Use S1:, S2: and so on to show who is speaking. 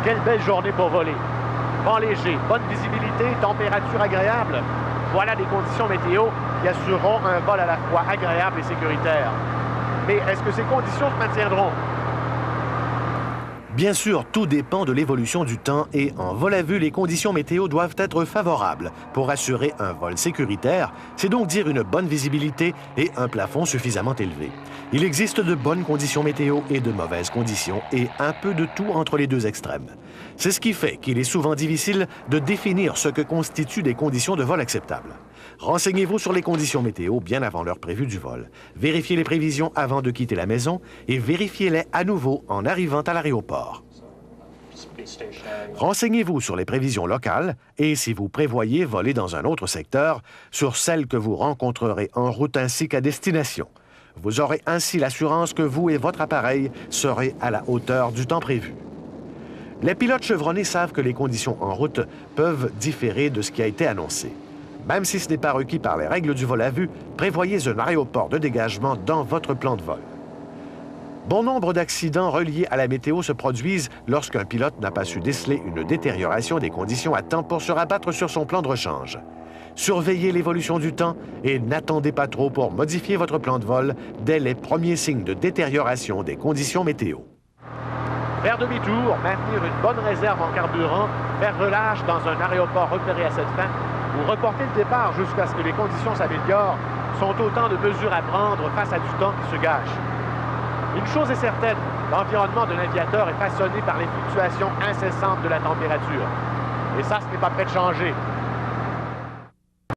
S1: Quelle belle journée pour voler. Vent léger, bonne visibilité, température agréable. Voilà des conditions météo qui assureront un vol à la fois agréable et sécuritaire. Mais est-ce que ces conditions se maintiendront?
S2: Bien sûr, tout dépend de l'évolution du temps et en vol à vue, les conditions météo doivent être favorables pour assurer un vol sécuritaire, c'est donc dire une bonne visibilité et un plafond suffisamment élevé. Il existe de bonnes conditions météo et de mauvaises conditions et un peu de tout entre les deux extrêmes. C'est ce qui fait qu'il est souvent difficile de définir ce que constituent des conditions de vol acceptables. Renseignez-vous sur les conditions météo bien avant l'heure prévue du vol. Vérifiez les prévisions avant de quitter la maison et vérifiez-les à nouveau en arrivant à l'aéroport. Renseignez-vous sur les prévisions locales et, si vous prévoyez voler dans un autre secteur, sur celles que vous rencontrerez en route ainsi qu'à destination. Vous aurez ainsi l'assurance que vous et votre appareil serez à la hauteur du temps prévu. Les pilotes chevronnés savent que les conditions en route peuvent différer de ce qui a été annoncé. Même si ce n'est pas requis par les règles du vol à vue, prévoyez un aéroport de dégagement dans votre plan de vol. Bon nombre d'accidents reliés à la météo se produisent lorsqu'un pilote n'a pas su déceler une détérioration des conditions à temps pour se rabattre sur son plan de rechange. Surveillez l'évolution du temps et n'attendez pas trop pour modifier votre plan de vol dès les premiers signes de détérioration des conditions météo.
S1: Faire demi-tour, maintenir une bonne réserve en carburant, faire relâche dans un aéroport repéré à cette fin ou reporter le départ jusqu'à ce que les conditions s'améliorent sont autant de mesures à prendre face à du temps qui se gâche. Une chose est certaine, l'environnement de l'aviateur est façonné par les fluctuations incessantes de la température. Et ça, ce n'est pas prêt de changer.